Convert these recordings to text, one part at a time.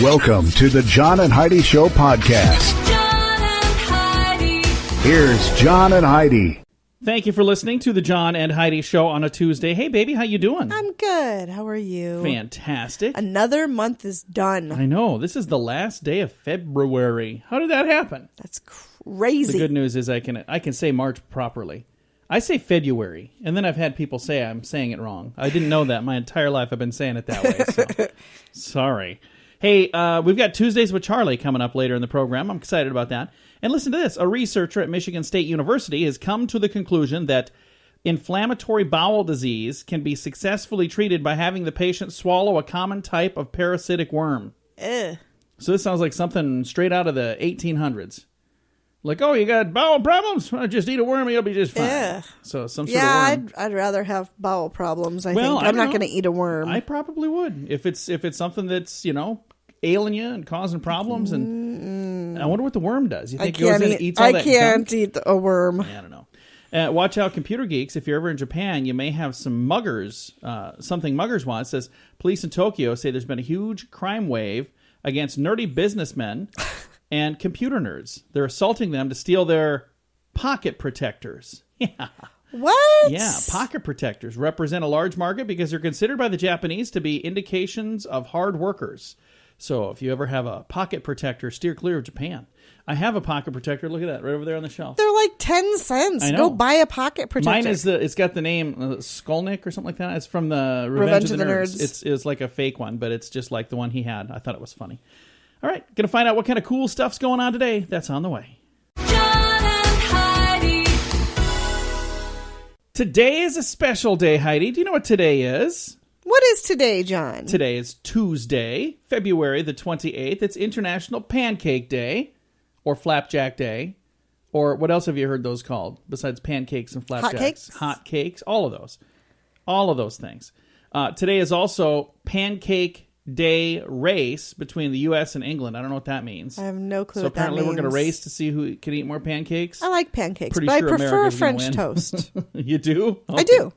Welcome to the John and Heidi Show podcast. John and Heidi. Here's John and Heidi. Thank you for listening to the John and Heidi Show on a Tuesday. Hey, baby, how you doing? I'm good. How are you? Fantastic. Another month is done. I know. This is the last day of February. How did that happen? That's crazy. The good news is I can say March properly. I say February, and then I've had people say I'm saying it wrong. I didn't know that. My entire life I've been saying it that way, so sorry. Hey, we've got Tuesdays with Charlie coming up later in the program. I'm excited about that. And listen to this. A researcher at Michigan State University has come to the conclusion that inflammatory bowel disease can be successfully treated by having the patient swallow a common type of parasitic worm. So this sounds like something straight out of the 1800s. Like, oh, you got bowel problems? Well, just eat a worm and you'll be just fine. Yeah. So some sort of worm. I'd rather have bowel problems, I think. I'm not going to eat a worm. I probably would. If it's something that's, ailing you and causing problems. And I wonder what the worm does. You think it goes in and eats all that can't gunk? eat a worm. I don't know. Watch out, computer geeks. If you're ever in Japan, you may have some muggers. Something muggers want. It says, police in Tokyo say there's been a huge crime wave against nerdy businessmen and computer nerds. They're assaulting them to steal their pocket protectors. Yeah. What? Yeah, pocket protectors represent a large market because they're considered by the Japanese to be indications of hard workers. So if you ever have a pocket protector, steer clear of Japan. I have a pocket protector. Look at that, right over there on the shelf. They're like 10 cents. I know. Go buy a pocket protector. Mine is it's got the name Skolnick or something like that. It's from the Revenge of the Nerds. It's like a fake one, but it's just like the one he had. I thought it was funny. All right, going to find out what kind of cool stuff's going on today. That's on the way. John and Heidi. Today is a special day, Heidi. Do you know what today is? What is today, John? Today is Tuesday, February the 28th. It's International Pancake Day, or Flapjack Day, or what else have you heard those called besides pancakes and flapjacks? Hot cakes, all of those things. Today is also Pancake Day race between the U.S. and England. I don't know what that means. I have no clue so what that means. apparently we're going to race to see who can eat more pancakes. I like pancakes, Pretty but sure I prefer America's gonna French win. toast. You do? Okay. I do.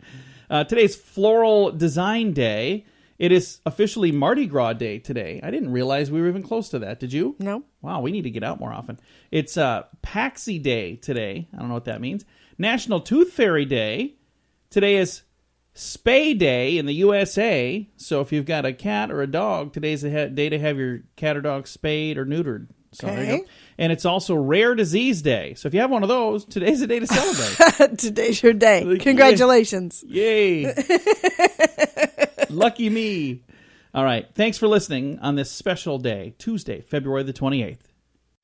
Today's Floral Design Day. It is officially Mardi Gras Day today. I didn't realize we were even close to that. Did you? No. Wow, we need to get out more often. It's Paxi Day today. I don't know what that means. National Tooth Fairy Day. Today is Spay Day in the USA. So if you've got a cat or a dog, today's the day to have your cat or dog spayed or neutered. So there you go. And it's also Rare Disease Day. So if you have one of those, today's the day to celebrate. Today's your day. Congratulations. Yay. Lucky me. All right. Thanks for listening on this special day, Tuesday, February the 28th.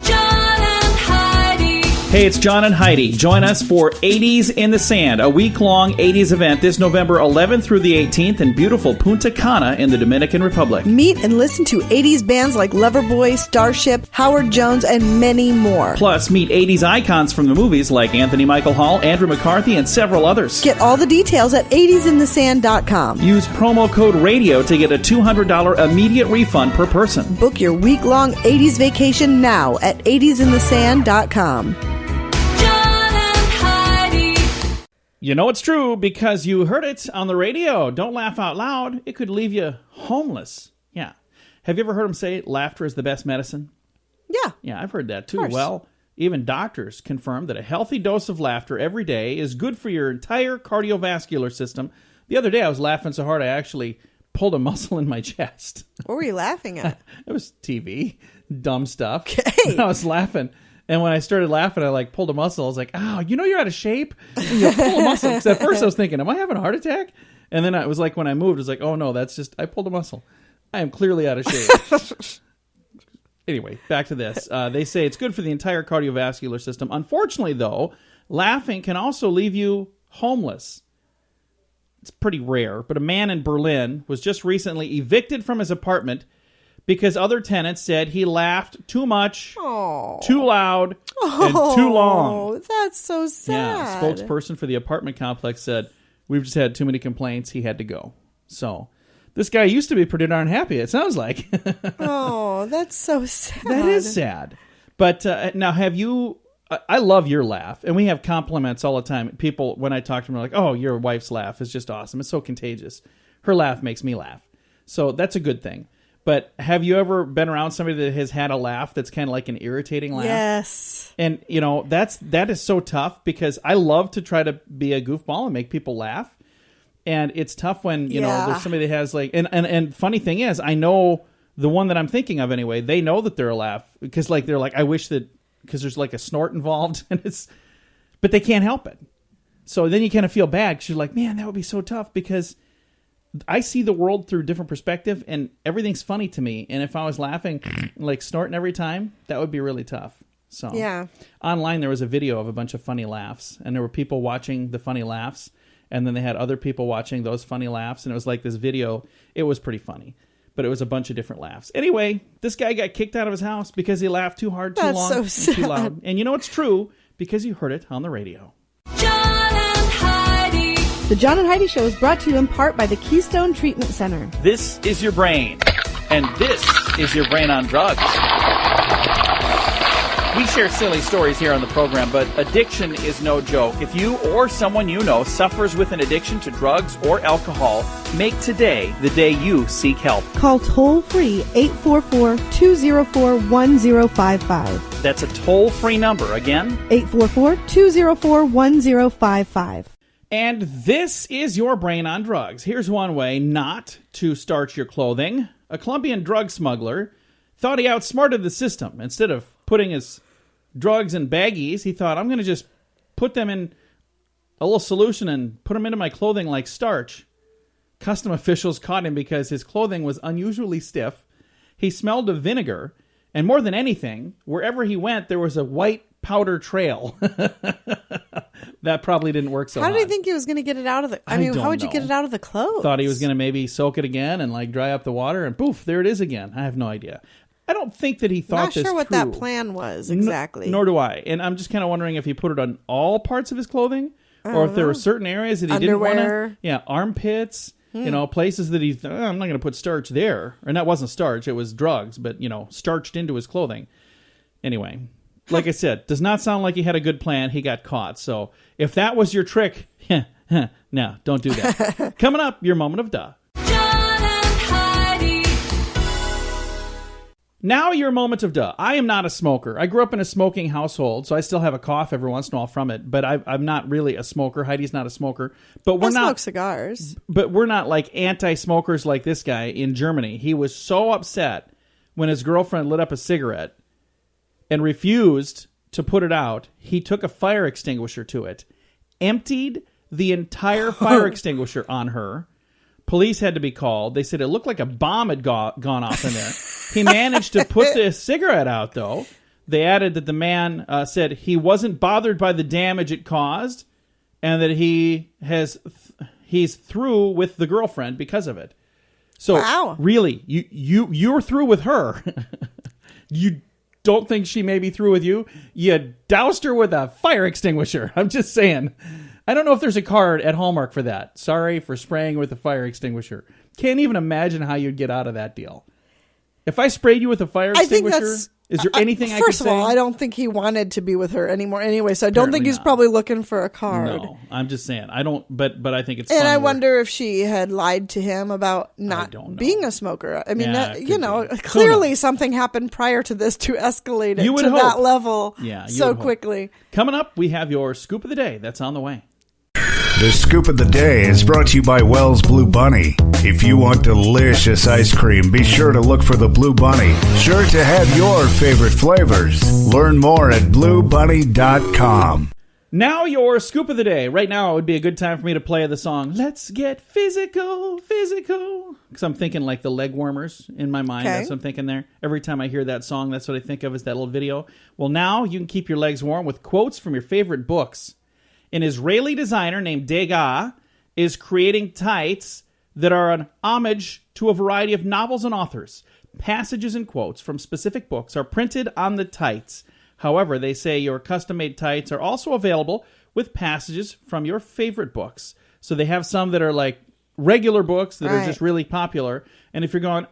John and Heidi. Hey, it's John and Heidi. Join us for 80s in the Sand, a week-long 80s event this November 11th through the 18th in beautiful Punta Cana in the Dominican Republic. Meet and listen to 80s bands like Loverboy, Starship, Howard Jones, and many more. Plus, meet 80s icons from the movies like Anthony Michael Hall, Andrew McCarthy, and several others. Get all the details at 80sinthesand.com. Use promo code RADIO to get a $200 immediate refund per person. Book your week-long 80s vacation now at 80sinthesand.com. You know it's true because you heard it on the radio. Don't laugh out loud. It could leave you homeless. Yeah. Have you ever heard them say laughter is the best medicine? Yeah. Yeah, I've heard that too. Well, even doctors confirm that a healthy dose of laughter every day is good for your entire cardiovascular system. The other day I was laughing so hard I actually pulled a muscle in my chest. What were you laughing at? It was TV, dumb stuff. Okay. I was laughing. And when I started laughing, I pulled a muscle. I was like, oh, you're out of shape? And you pull a muscle. Because at first I was thinking, am I having a heart attack? And then it was like when I moved, it was like, oh no, that's just, I pulled a muscle. I am clearly out of shape. Anyway, back to this. They say it's good for the entire cardiovascular system. Unfortunately, though, laughing can also leave you homeless. It's pretty rare, but a man in Berlin was just recently evicted from his apartment because other tenants said he laughed too much, too loud, and too long. Oh, that's so sad. Yeah, a spokesperson for the apartment complex said, we've just had too many complaints. He had to go. So this guy used to be pretty darn happy, it sounds like. Oh, that's so sad. That is sad. But now, have you... I love your laugh, and we have compliments all the time. People, when I talk to them, are like, oh, your wife's laugh is just awesome. It's so contagious. Her laugh makes me laugh. So that's a good thing. But have you ever been around somebody that has had a laugh that's kind of like an irritating laugh? Yes. And, that is so tough because I love to try to be a goofball and make people laugh. And it's tough when, there's somebody that has like, and funny thing is, I know the one that I'm thinking of anyway, they know that they're a laugh because like, they're like, I wish that, because there's like a snort involved and but they can't help it. So then you kind of feel bad because you're like, man, that would be so tough because I see the world through a different perspective and everything's funny to me. And if I was laughing, like snorting every time, that would be really tough. So Yeah. Online, there was a video of a bunch of funny laughs and there were people watching the funny laughs. And then they had other people watching those funny laughs. And it was like this video. It was pretty funny. But it was a bunch of different laughs. Anyway, this guy got kicked out of his house because he laughed too hard, too long, so and too sad. loud. And you know it's true because you heard it on the radio. John and Heidi. The John and Heidi Show is brought to you in part by the Keystone Treatment Center. This is your brain, and this is your brain on drugs. We share silly stories here on the program, but addiction is no joke. If you or someone you know suffers with an addiction to drugs or alcohol, make today the day you seek help. Call toll-free 844-204-1055. That's a toll-free number. Again, 844-204-1055. And this is your brain on drugs. Here's one way not to starch your clothing. A Colombian drug smuggler thought he outsmarted the system. Instead of putting his drugs in baggies, he thought, I'm going to just put them in a little solution and put them into my clothing like starch. Custom officials caught him because his clothing was unusually stiff. He smelled of vinegar. And more than anything, wherever he went, there was a white powder trail. That probably didn't work so How hot. did he think he was going to get it out of the... I mean, don't how would you know. get it out of the clothes? Thought he was going to maybe soak it again and like dry up the water and poof, there it is again. I have no idea. I don't think that he thought Not this sure what through. that plan was exactly. Nor do I. And I'm just kind of wondering if he put it on all parts of his clothing or if there were certain areas that he didn't want Underwear. to. Yeah, armpits, places that he thought, I'm not going to put starch there. And that wasn't starch, it was drugs, but, starched into his clothing. Anyway, like I said, does not sound like he had a good plan. He got caught. So if that was your trick, no, don't do that. Coming up, your moment of duh. John and Heidi. Now your moment of duh. I am not a smoker. I grew up in a smoking household, so I still have a cough every once in a while from it. But I'm not really a smoker. Heidi's not a smoker. But we're I not smoke cigars. But we're not like anti-smokers like this guy in Germany. He was so upset when his girlfriend lit up a cigarette and refused to put it out. He took a fire extinguisher to it, emptied the entire fire extinguisher on her. Police had to be called. They said it looked like a bomb had gone off in there. He managed to put the cigarette out, though. They added that the man said he wasn't bothered by the damage it caused and that he's through with the girlfriend because of it. So, Wow. really, you're through with her. You don't think she may be through with you? You doused her with a fire extinguisher. I'm just saying. I don't know if there's a card at Hallmark for that. Sorry for spraying with a fire extinguisher. Can't even imagine how you'd get out of that deal. If I sprayed you with a fire I think extinguisher, that's... is there anything I could First say? of all, I don't think he wanted to be with her anymore anyway, so I don't think Apparently he's not. probably looking for a card. No, I'm just saying. I don't, but I think it's And funny I where- wonder if she had lied to him about not don't know. being a smoker. I mean, Yeah, that, it you could know, be. Who clearly knows? something happened prior to this to escalate it You would to that hope. level Yeah, you so would hope. quickly. Coming up, we have your scoop of the day. That's on the way. The Scoop of the Day is brought to you by Wells Blue Bunny. If you want delicious ice cream, be sure to look for the Blue Bunny. Sure to have your favorite flavors. Learn more at bluebunny.com. Now your scoop of the day. Right now, it would be a good time for me to play the song "Let's Get Physical," because I'm thinking like the leg warmers in my mind. Okay. That's what I'm thinking there. Every time I hear that song, that's what I think of is that little video. Well, now you can keep your legs warm with quotes from your favorite books. An Israeli designer named Degas is creating tights that are an homage to a variety of novels and authors. Passages and quotes from specific books are printed on the tights. However, they say your custom-made tights are also available with passages from your favorite books. So they have some that are like regular books that are Right. just really popular. And if you're going,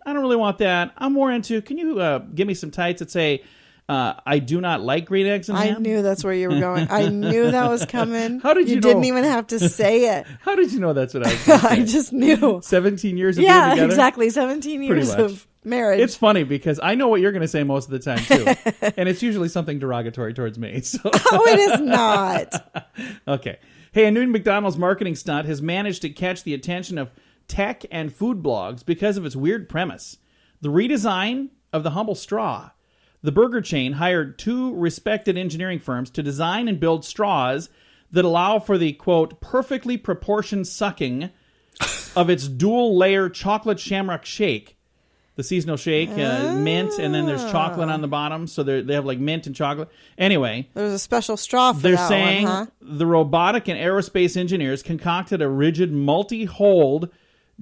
I don't really want that. I'm more into, can you give me some tights that say, I do not like green eggs and I ham. knew that's where you were going. I knew that was coming. How did you know? didn't even have to say it. How did you know that's what I was going to say? I just knew. 17 years of being Yeah, together? exactly. 17 years much. of marriage. It's funny because I know what you're going to say most of the time, too. And it's usually something derogatory towards me. So. Oh, it is not. Okay. Hey, a new McDonald's marketing stunt has managed to catch the attention of tech and food blogs because of its weird premise. The redesign of the humble straw. The burger chain hired 2 respected engineering firms to design and build straws that allow for the, quote, perfectly proportioned sucking of its dual-layer chocolate shamrock shake. The seasonal shake, mint, and then there's chocolate on the bottom. So they have like mint and chocolate. Anyway. There's a special straw for they're that saying one, huh? the robotic and aerospace engineers concocted a rigid multi-hold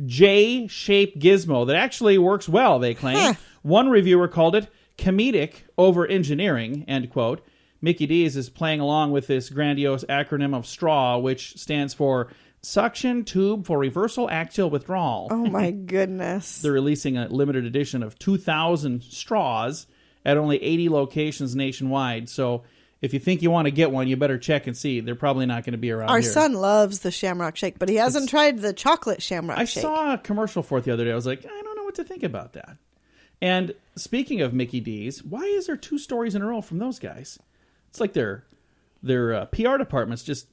J-shaped gizmo that actually works well, they claim. Huh. One reviewer called it comedic over engineering, end quote. Mickey D's is playing along with this grandiose acronym of STRAW, which stands for Suction Tube for Reversal Axial Withdrawal. Oh, my goodness. They're releasing a limited edition of 2,000 straws at only 80 locations nationwide. So if you think you want to get one, you better check and see. They're probably not going to be around Our here. son loves the Shamrock Shake, but he hasn't tried the chocolate Shamrock I Shake. saw a commercial for it the other day. I was like, I don't know what to think about that. And speaking of Mickey D's, why is there 2 stories in a row from those guys? It's like their PR department's just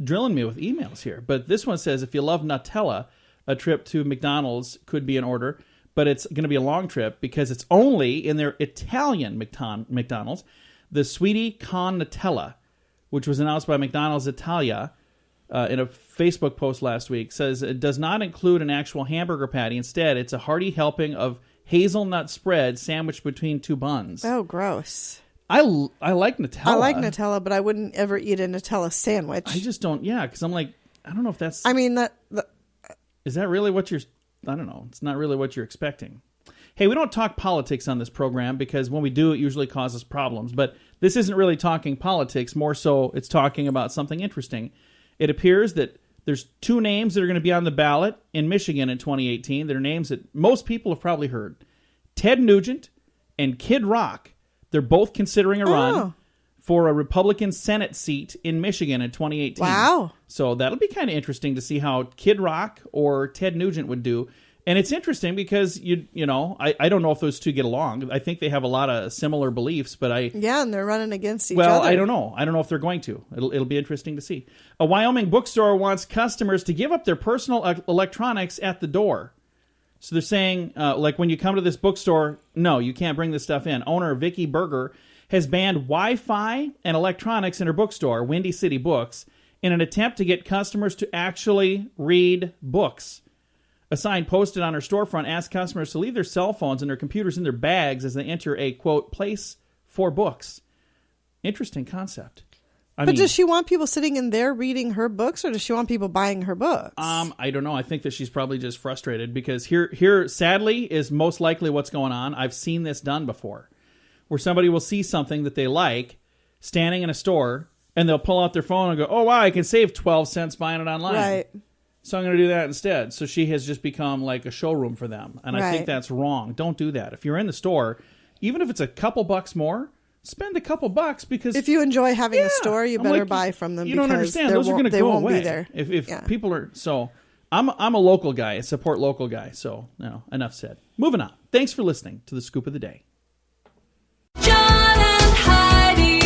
drilling me with emails here. But this one says, if you love Nutella, a trip to McDonald's could be in order. But it's going to be a long trip because it's only in their Italian McDonald's, the Sweetie Con Nutella, which was announced by McDonald's Italia in a Facebook post last week, says it does not include an actual hamburger patty. Instead, it's a hearty helping of hazelnut spread sandwiched between 2 buns. Oh, gross. I like Nutella. I like Nutella, but I wouldn't ever eat a Nutella sandwich. I just don't, because I'm like, I don't know if that's... I mean, Is that really what you're... I don't know. It's not really what you're expecting. Hey, we don't talk politics on this program because when we do, it usually causes problems. But this isn't really talking politics. More so, it's talking about something interesting. It appears that there's 2 names that are going to be on the ballot in Michigan in 2018. They're names that most people have probably heard. Ted Nugent and Kid Rock. They're both considering a run for a Republican Senate seat in Michigan in 2018. Wow. So that'll be kind of interesting to see how Kid Rock or Ted Nugent would do. And it's interesting because, I don't know if those 2 get along. I think they have a lot of similar beliefs, but Yeah, and they're running against each well, other. I don't know. I don't know if they're going to. It'll be interesting to see. A Wyoming bookstore wants customers to give up their personal electronics at the door. So they're saying, like when you come to this bookstore, no, you can't bring this stuff in. Owner Vicky Berger has banned Wi-Fi and electronics in her bookstore, Windy City Books, in an attempt to get customers to actually read books. A sign posted on her storefront asked customers to leave their cell phones and their computers in their bags as they enter a, quote, place for books. Interesting concept. But does she want people sitting in there reading her books, or does she want people buying her books? I don't know. I think that she's probably just frustrated because here, sadly, is most likely what's going on. I've seen this done before, where somebody will see something that they like standing in a store, and they'll pull out their phone and go, oh, wow, I can save 12 cents buying it online. Right. So I'm going to do that instead. So she has just become like a showroom for them. And I think Right. that's wrong. Don't do that. If you're in the store, even if it's a couple bucks more, spend a couple bucks because... If you enjoy having a store, you I'm better like, buy from them. You don't because understand. they Those are won't- going to they go won't away. be there. If Yeah. people are... So I'm a local guy, a support local guy. So enough said. Moving on. Thanks for listening to the Scoop of the Day. John and Heidi.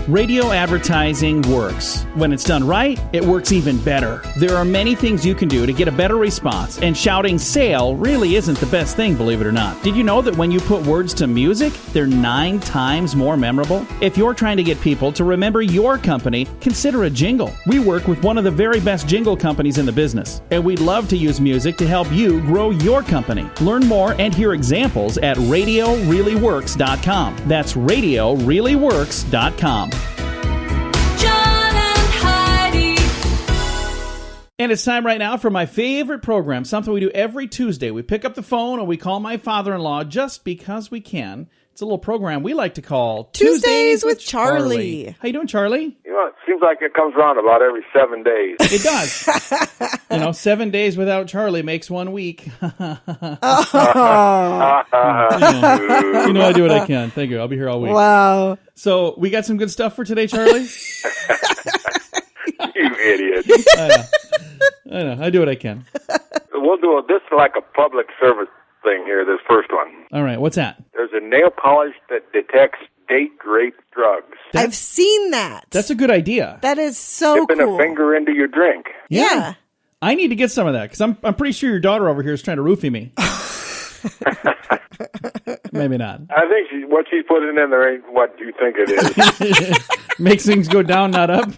Radio advertising works. When it's done right, it works even better. There are many things you can do to get a better response, and shouting sale really isn't the best thing, believe it or not. Did you know that when you put words to music, they're 9 times more memorable? If you're trying to get people to remember your company, consider a jingle. We work with one of the very best jingle companies in the business, and we'd love to use music to help you grow your company. Learn more and hear examples at RadioReallyWorks.com. That's RadioReallyWorks.com. John and Heidi. And it's time right now for my favorite program, something we do every Tuesday. We pick up the phone and we call my father-in-law just because we can. It's a little program we like to call Tuesdays with Charlie. How you doing, Charlie? You know, it seems seems like it comes around about every 7 days. It does. 7 days without Charlie makes 1 week. I do what I can. Thank you. I'll be here all week. Wow. So we got some good stuff for today, Charlie? You idiot. I know. I do what I can. We'll do this is like a public service thing here, this first one. All right. What's that? There's a nail polish that detects date rape drugs. I've seen that. That's a good idea. That is so Dipping cool. a finger into your drink. Yeah. I need to get some of that because I'm pretty sure your daughter over here is trying to roofie me. Maybe not. I think what she's putting in there ain't what you think it is. Makes things go down, not up.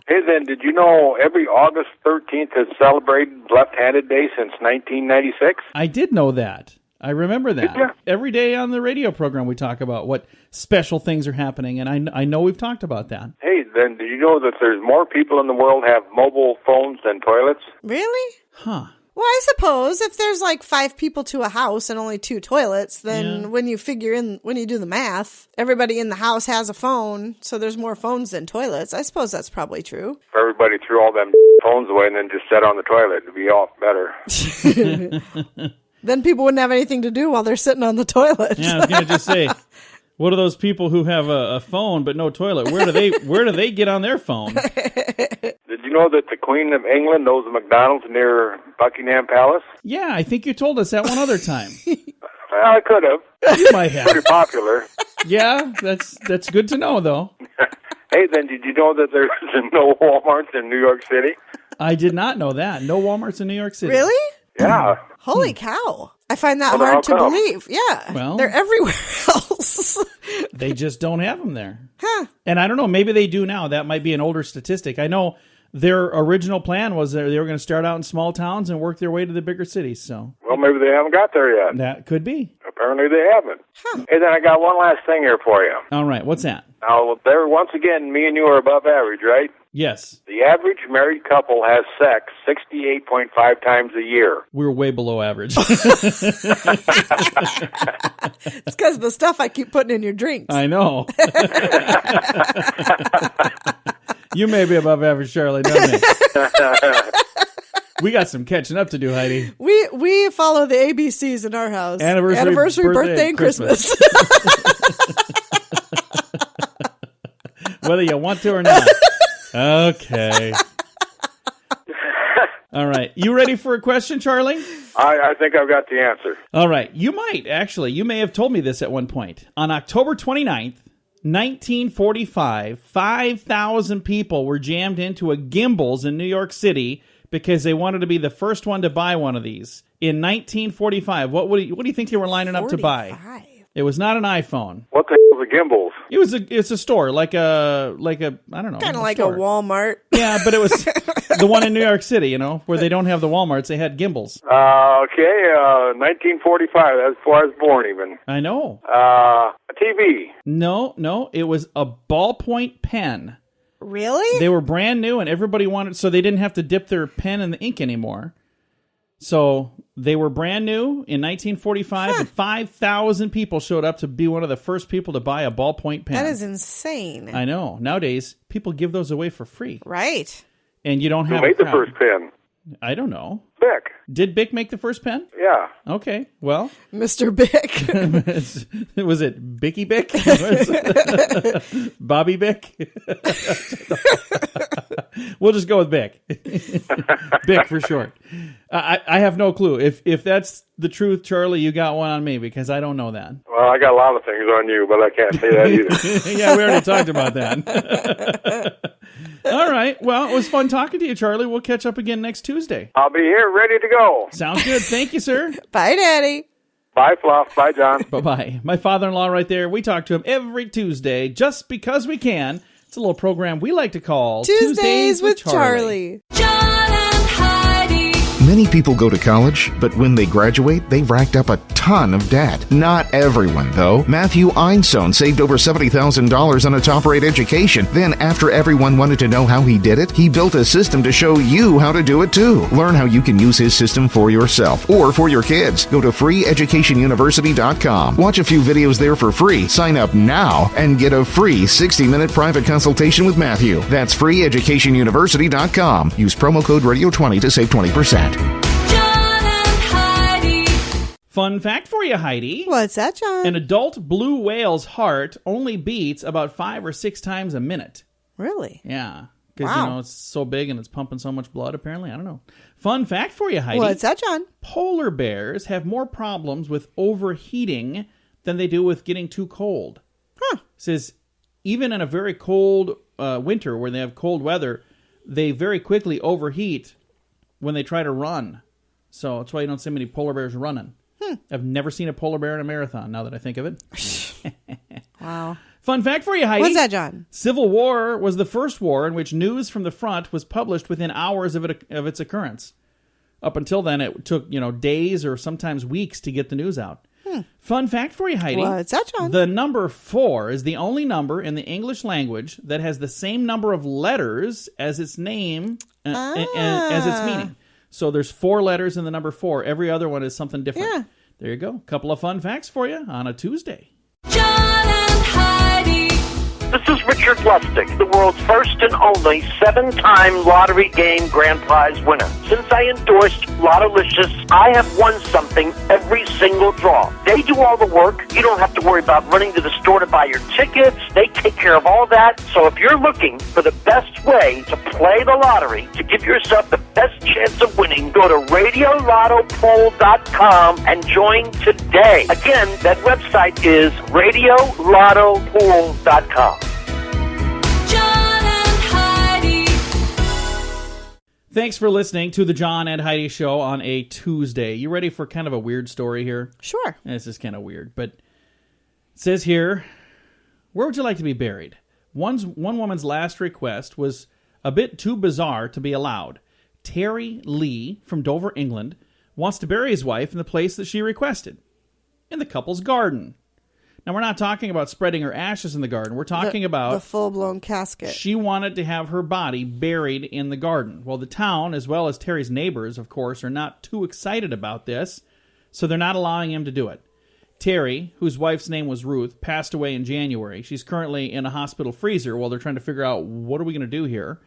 Hey, then, did you know every August 13th has celebrated Left-Handed Day since 1996? I did know that. I remember that. Yeah. Every day on the radio program we talk about what special things are happening, and I know we've talked about that. Hey, then, did you know that there's more people in the world have mobile phones than toilets? Really? Huh. Well, I suppose if there's like 5 people to a house and only 2 toilets, then when you do the math, everybody in the house has a phone, so there's more phones than toilets. I suppose that's probably true. If everybody threw all them phones away and then just sat on the toilet, it'd be off better. Then people wouldn't have anything to do while they're sitting on the toilet. Yeah, I was going to just say, what are those people who have a phone but no toilet? Where do they get on their phone? Did you know that the Queen of England knows a McDonald's near Buckingham Palace? Yeah, I think you told us that one other time. Well, I could have. You might have. Pretty popular. Yeah, that's good to know, though. Hey, then, did you know that there's no Walmarts in New York City? I did not know that. No Walmarts in New York City. Really? Yeah. Holy cow. I find that Well, hard to how come? believe. Yeah. Well- they're everywhere else. They just don't have them there. Huh. And I don't know, maybe they do now. That might be an older statistic. I know their original plan was they were going to start out in small towns and work their way to the bigger cities. So Well, maybe they haven't got there yet. that could be. Apparently they haven't. Hey, then I got one last thing here for you. All right, what's that? Now, there, once again, me and you are above average, right? Yes, The average married couple has sex 68.5 times a year. we're way below average. It's because of the stuff I keep putting in your drinks. I know. You may be above average, Charlie, don't you? We got some catching up to do, Heidi. We follow the ABCs in our house. Anniversary, birthday, and Christmas. Whether you want to or not. Okay. All right. You ready for a question, Charlie? I think I've got the answer. All right. You might, actually. You may have told me this at one point. On October 29th, 1945, 5,000 people were jammed into a Gimbals in New York City because they wanted to be the first one to buy one of these. In 1945, what do you think they were lining up to buy? 45. It was not an iPhone. What the hell is a Gimbals? It's a store, like a I don't know. Kind of like store. a Walmart. Yeah, but it was the one in New York City, where they don't have the Walmarts. They had Gimbals. Okay, 1945. That's before I was born, even. I know. A TV. No. It was a ballpoint pen. Really? They were brand new, and everybody wanted, so they didn't have to dip their pen in the ink anymore. So they were brand new in 1945, and 5,000 people showed up to be one of the first people to buy a ballpoint pen. That is insane. I know. Nowadays, people give those away for free. Right. And you don't Who have made a the crowd. first pen? I don't know. Bic. Did Bic make the first pen? Yeah. Okay, well, Mr. Bick. was it Bicky Bic? Bobby Bic? We'll just go with Bic. Bic for short. I have no clue. If that's the truth, Charlie, you got one on me because I don't know that. Well, I got a lot of things on you, but I can't say that either. Yeah, we already talked about that. All right. Well, it was fun talking to you, Charlie. We'll catch up again next Tuesday. I'll be here ready to go. Sounds good. Thank you, sir. Bye, Daddy. Bye, Fluff. Bye, John. Bye-bye. My father-in-law right there. We talk to him every Tuesday just because we can. It's a little program we like to call Tuesdays with Charlie. John and Heidi. Many people go to college, but when they graduate, they've racked up a ton of debt. Not everyone, though. Matthew Einstein saved over $70,000 on a top-rate education. Then, after everyone wanted to know how he did it, he built a system to show you how to do it too. Learn how you can use his system for yourself or for your kids. Go to freeeducationuniversity.com. Watch a few videos there for free. Sign up now and get a free 60-minute private consultation with Matthew. That's freeeducationuniversity.com. Use promo code radio20 to save 20%. John and Heidi. Fun fact for you, Heidi. What's that, John? An adult blue whale's heart only beats about 5 or 6 times a minute. Really? Yeah. Because, Wow. it's so big and it's pumping so much blood, apparently. I don't know. Fun fact for you, Heidi. What's that, John? Polar bears have more problems with overheating than they do with getting too cold. Huh. It says even in a very cold winter where they have cold weather, they very quickly overheat when they try to run. So that's why you don't see many polar bears running. I've never seen a polar bear in a marathon, now that I think of it. Wow. Fun fact for you, Heidi. What's that, John? Civil War was the first war in which news from the front was published within hours of its occurrence. Up until then, it took, days or sometimes weeks to get the news out. Fun fact for you, Heidi. What's that, John? The number 4 is the only number in the English language that has the same number of letters as its name, as its meaning. So there's 4 letters in the number 4. Every other one is something different. Yeah. There you go. Couple of fun facts for you on a Tuesday. John and Heidi. This is Richard Lustig, the world's first and only 7-time lottery game grand prize winner. Since I endorsed Lottolicious, I have won something every single draw. They do all the work. You don't have to worry about running to the store to buy your tickets. They take care of all that. So if you're looking for the best way to play the lottery, to give yourself the best chance of winning, go to radiolottopool.com and join today. Again, that website is radiolottopool.com. John and Heidi. Thanks for listening to the John and Heidi Show on a Tuesday. You ready for kind of a weird story here? Sure. This is kind of weird, but it says here, where would you like to be buried? One woman's last request was a bit too bizarre to be allowed. Terry Lee from Dover, England, wants to bury his wife in the place that she requested, in the couple's garden. Now, we're not talking about spreading her ashes in the garden. We're talking about the full-blown casket. she wanted to have her body buried in the garden. Well, the town, as well as Terry's neighbors, of course, are not too excited about this, so they're not allowing him to do it. Terry, whose wife's name was Ruth, passed away in January. She's currently in a hospital freezer while they're trying to figure out what are we going to do here.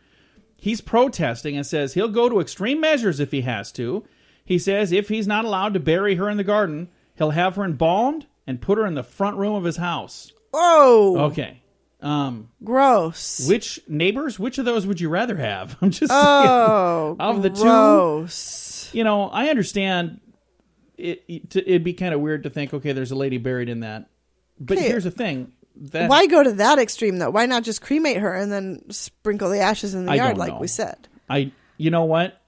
He's protesting and says he'll go to extreme measures if he has to. He says if he's not allowed to bury her in the garden, he'll have her embalmed and put her in the front room of his house. Oh. Okay. Gross. Which of those would you rather have? I'm just Oh, saying. Of the two, gross. I understand it'd be kind of weird to think, okay, there's a lady buried in that. But Okay. here's the thing. Why go to that extreme, though? Why not just cremate her and then sprinkle the ashes in the I yard don't like know. we said? You know what?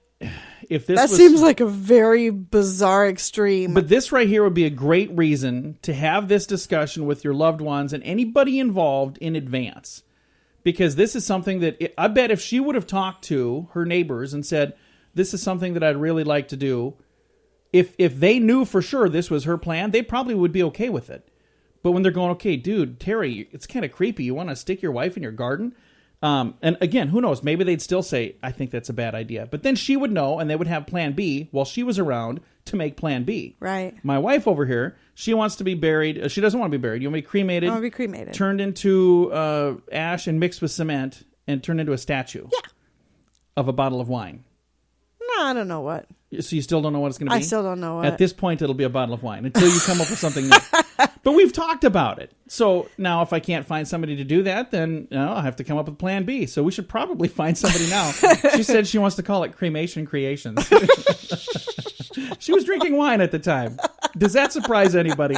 If this That was, seems like a very bizarre extreme. But this right here would be a great reason to have this discussion with your loved ones and anybody involved in advance. Because this is something that I bet if she would have talked to her neighbors and said, this is something that I'd really like to do, if they knew for sure this was her plan, they probably would be okay with it. But when they're going, okay, dude, Terry, it's kind of creepy. You want to stick your wife in your garden? And again, who knows? Maybe they'd still say, I think that's a bad idea. But then she would know, and they would have plan B while she was around to make plan B. Right. My wife over here, she wants to be buried. She doesn't want to be buried. You want to be cremated? I want to be cremated. Turned into ash and mixed with cement and turned into a statue. Yeah. Of a bottle of wine. No, I don't know what. So you still don't know what it's going to be? I still don't know what. At this point, it'll be a bottle of wine until you come up with something new. But we've talked about it. So now if I can't find somebody to do that, then I'll have to come up with plan B. So we should probably find somebody now. She said she wants to call it Cremation Creations. She was drinking wine at the time. Does that surprise anybody?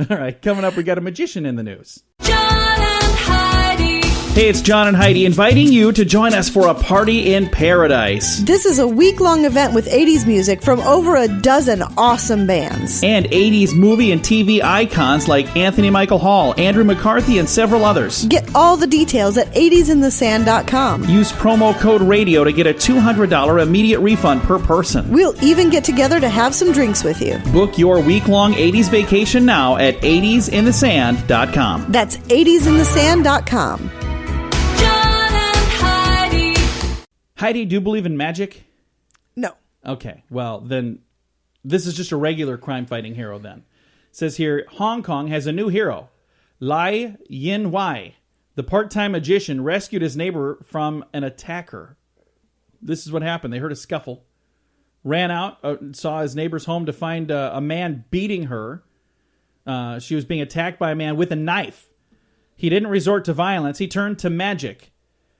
All right, coming up, we got a magician in the news. John and Heidi. Hey, it's John and Heidi inviting you to join us for a party in paradise. This is a week-long event with 80s music from over a dozen awesome bands. And 80s movie and TV icons like Anthony Michael Hall, Andrew McCarthy, and several others. Get all the details at 80sinthesand.com. Use promo code RADIO to get a $200 immediate refund per person. We'll even get together to have some drinks with you. Book your week-long 80s vacation now at 80sinthesand.com. That's 80sinthesand.com. John and Heidi. Heidi, do you believe in magic? No. Okay, well, then this is just a regular crime-fighting hero then. It says here, Hong Kong has a new hero. Lai Yin-Wai, the part-time magician, rescued his neighbor from an attacker. This is what happened. They heard a scuffle. Ran out, saw his neighbor's home to find a man beating her. She was being attacked by a man with a knife. He didn't resort to violence. He turned to magic.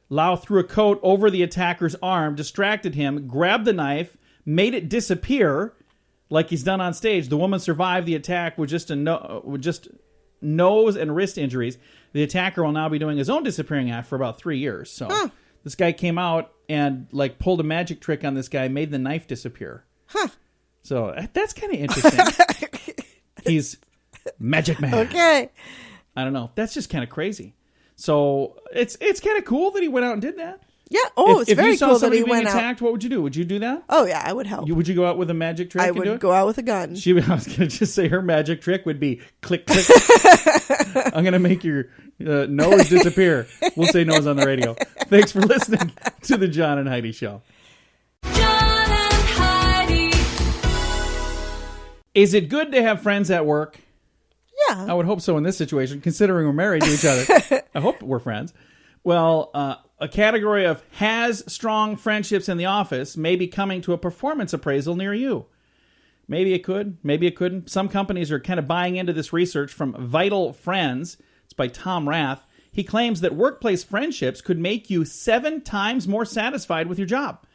Lau threw a coat over the attacker's arm, distracted him, grabbed the knife, made it disappear like he's done on stage. The woman survived the attack with just nose and wrist injuries. The attacker will now be doing his own disappearing act for about 3 years. So this guy came out and pulled a magic trick on this guy, made the knife disappear. So that's kind of interesting. He's Magic Man. Okay. I don't know. That's just kind of crazy. So it's kind of cool that he went out and did that. Yeah. Oh, it's very cool that he being went attacked, out. what would you do? Would you do that? Oh, yeah, I would help. Would you go out with a magic trick? I and do would it? go out with a gun. I was going to just say her magic trick would be click, click. I'm going to make your nose disappear. We'll say nose on the radio. Thanks for listening to the John and Heidi Show. John and Heidi. Is it good to have friends at work? Yeah. I would hope so in this situation, considering we're married to each other. I hope we're friends. Well, a category of has strong friendships in the office may be coming to a performance appraisal near you. Maybe it could, maybe it couldn't. Some companies are kind of buying into this research from Vital Friends. It's by Tom Rath. He claims that workplace friendships could make you 7 times more satisfied with your job.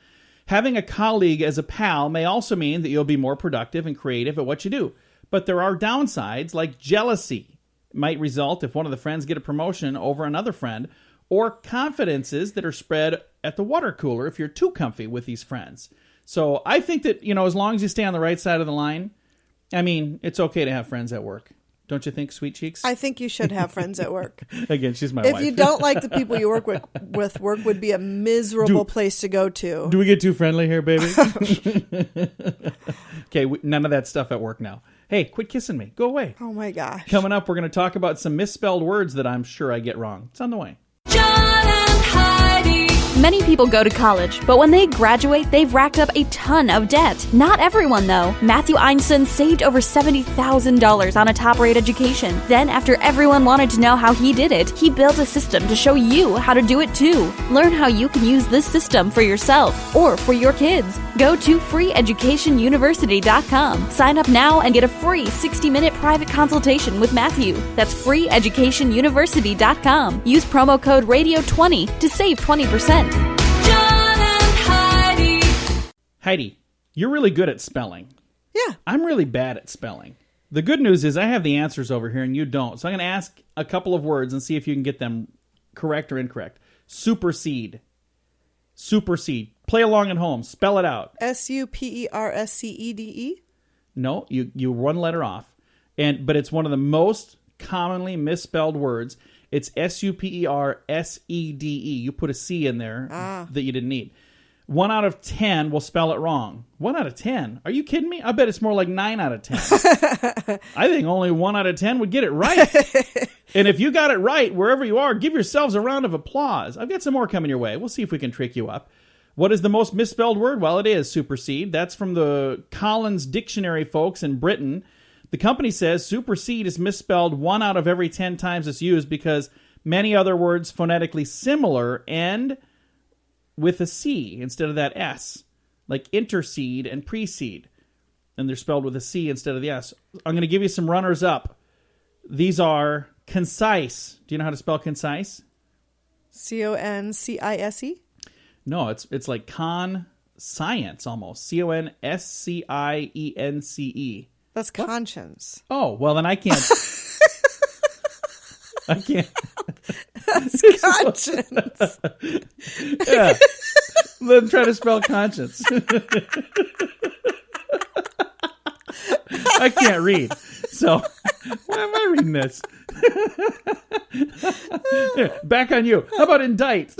Having a colleague as a pal may also mean that you'll be more productive and creative at what you do. But there are downsides, like jealousy might result if one of the friends get a promotion over another friend, or confidences that are spread at the water cooler if you're too comfy with these friends. So I think that, as long as you stay on the right side of the line, it's okay to have friends at work. Don't you think, Sweet Cheeks? I think you should have friends at work. Again, she's my If wife. you don't like the people you work with, work would be a miserable place to go to. Do we get too friendly here, baby? Okay, none of that stuff at work now. Hey, quit kissing me. Go away. Oh my gosh. Coming up, we're going to talk about some misspelled words that I'm sure I get wrong. It's on the way. John and Heidi. Many people go to college, but when they graduate, they've racked up a ton of debt. Not everyone, though. Matthew Einstein saved over $70,000 on a top-rate education. Then, after everyone wanted to know how he did it, he built a system to show you how to do it too. Learn how you can use this system for yourself or for your kids. Go to freeeducationuniversity.com. Sign up now and get a free 60-minute private consultation with Matthew. That's freeeducationuniversity.com. Use promo code RADIO20 to save 20%. John and Heidi. Heidi, you're really good at spelling. Yeah. I'm really bad at spelling. The good news is I have the answers over here and you don't. So I'm going to ask a couple of words and see if you can get them correct or incorrect. Supersede. Supersede. Play along at home. Spell it out. SUPERSCEDE? No, you one letter off. But it's one of the most commonly misspelled words. It's SUPERSEDE. You put a C in there that you didn't need. 1 out of 10 will spell it wrong. 1 out of 10? Are you kidding me? I bet it's more like 9 out of 10. I think only 1 out of 10 would get it right. And if you got it right, wherever you are, give yourselves a round of applause. I've got some more coming your way. We'll see if we can trick you up. What is the most misspelled word? Well, it is supersede. That's from the Collins Dictionary folks in Britain. The company says supersede is misspelled 1 out of every 10 times it's used because many other words phonetically similar end with a C instead of that S, like intercede and precede. And they're spelled with a C instead of the S. I'm going to give you some runners up. These are concise. Do you know how to spell concise? CONCISE? No, it's like science almost. CONSCIENCE. That's conscience. Oh, well then I can't. I can't. Conscience. Yeah. Then try to spell conscience. I can't read. So why am I reading this? Here, back on you. How about indict?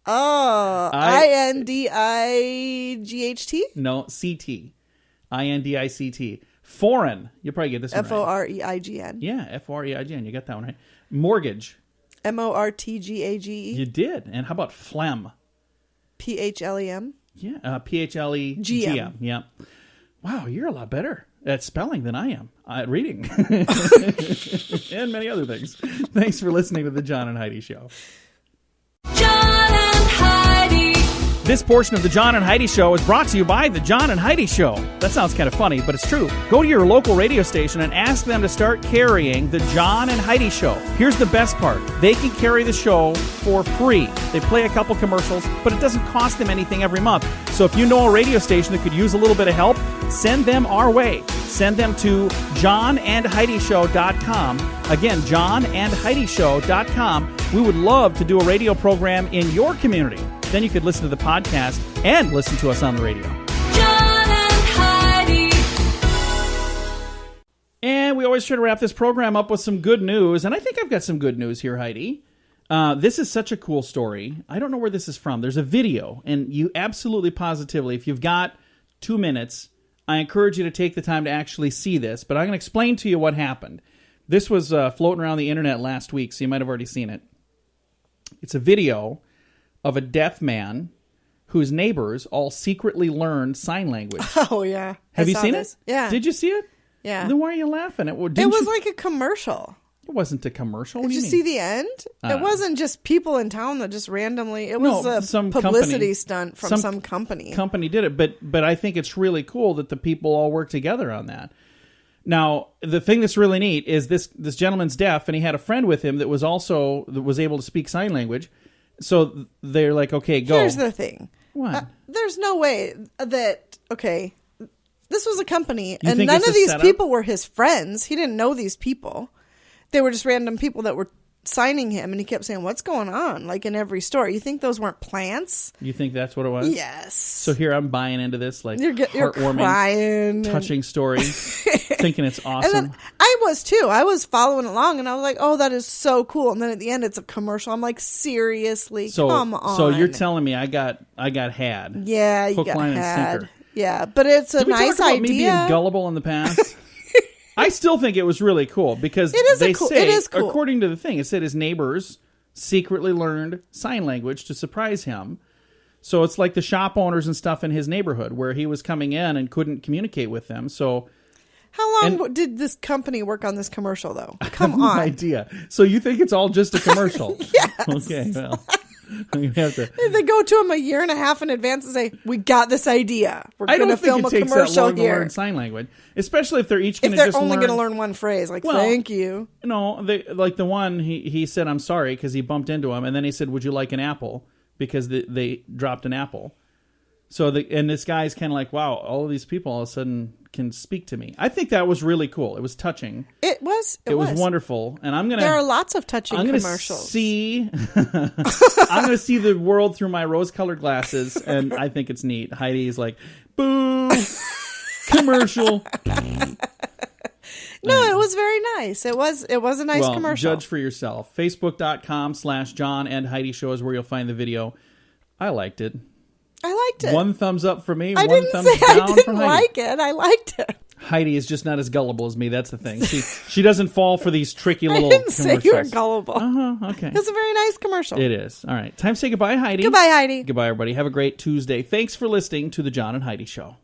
Oh, INDIGHT? No, CT. INDICT. Foreign. You'll probably get this one right. FOREIGN. Yeah, FOREIGN. You got that one right. Mortgage. MORTGAGE. You did. And how about phlegm? PHLEM. Yeah, PHLEGM. GM. Yeah. Wow, you're a lot better at spelling than I am at reading. And many other things. Thanks for listening to The John and Heidi Show. John and Heidi. This portion of the John and Heidi Show is brought to you by the John and Heidi Show. That sounds kind of funny, but it's true. Go to your local radio station and ask them to start carrying the John and Heidi Show. Here's the best part. They can carry the show for free. They play a couple commercials, but it doesn't cost them anything every month. So if you know a radio station that could use a little bit of help, send them our way. Send them to johnandheidishow.com. Again, johnandheidishow.com. We would love to do a radio program in your community. Then you could listen to the podcast and listen to us on the radio. John and Heidi. And we always try to wrap this program up with some good news. And I think I've got some good news here, Heidi. This is such a cool story. I don't know where this is from. There's a video. And you absolutely positively, if you've got 2 minutes, I encourage you to take the time to actually see this. But I'm going to explain to you what happened. This was floating around the internet last week, so you might have already seen it. It's a video of a deaf man whose neighbors all secretly learned sign language. Oh, yeah. Have you saw seen this. it? Yeah. Did you see it? Yeah. Then why are you laughing? It was like a commercial. It wasn't a commercial. What Did do you mean? see the end? It wasn't just people in town that just randomly. It No, was some a publicity company. stunt from some company. Company did it, but I think it's really cool that the people all work together on that. Now, the thing that's really neat is this gentleman's deaf, and he had a friend with him that was able to speak sign language. So they're like, okay, go. Here's the thing. What? There's no way that, okay, this was a company, You and think none it's of a these setup? people were his friends. He didn't know these people. They were just random people that were signing him, and he kept saying, what's going on? Like in every store. You think those weren't plants? You think that's what it was? Yes. So here I'm buying into this You're heartwarming, crying. touching story, thinking it's And awesome. then I was too. I was following along, and I was like, "Oh, that is so cool!" And then at the end, it's a commercial. I'm like, "Seriously, come on!" So you're telling me I got had? Yeah, you Hook, got line, and had. sinker. Yeah, but it's a Did we nice talk about idea. me being gullible in the past? I still think it was really cool because It they say, it is cool. according to the thing, it said his neighbors secretly learned sign language to surprise him. So it's like the shop owners and stuff in his neighborhood where he was coming in and couldn't communicate with them. So How long did this company work on this commercial, though? I have Come no on. idea. So you think it's all just a commercial? Yes. Okay, well, you have to. They go to him a year and a half in advance and say, "We got this idea. We're I going to don't think film it a takes that commercial long to here." learn sign language, especially if they're each going If to they're just only learn. going to learn one phrase, like Well, "Thank you." No, like the one he said, "I'm sorry" because he bumped into him, and then he said, "Would you like an apple?" Because they dropped an apple. So and this guy's kind of like, wow, all of these people all of a sudden can speak to me. I think that was really cool. It was touching. It was. It was wonderful, and I'm gonna. There are lots of touching I'm gonna commercials. see. I'm gonna see the world through my rose-colored glasses, and I think it's neat. Heidi's like, boo, commercial. No, it was very nice. It was a nice commercial. Judge for yourself. Facebook.com/John and Heidi Show is where you'll find the video. I liked it. I liked it. One thumbs up for me. I one didn't thumbs say I down didn't from Heidi. like it. I liked it. Heidi is just not as gullible as me. That's the thing. She doesn't fall for these tricky I little didn't say commercials. you were gullible. Okay. It's a very nice commercial. It is. All right. Time to say goodbye, Heidi. Goodbye, Heidi. Goodbye, everybody. Have a great Tuesday. Thanks for listening to The John and Heidi Show.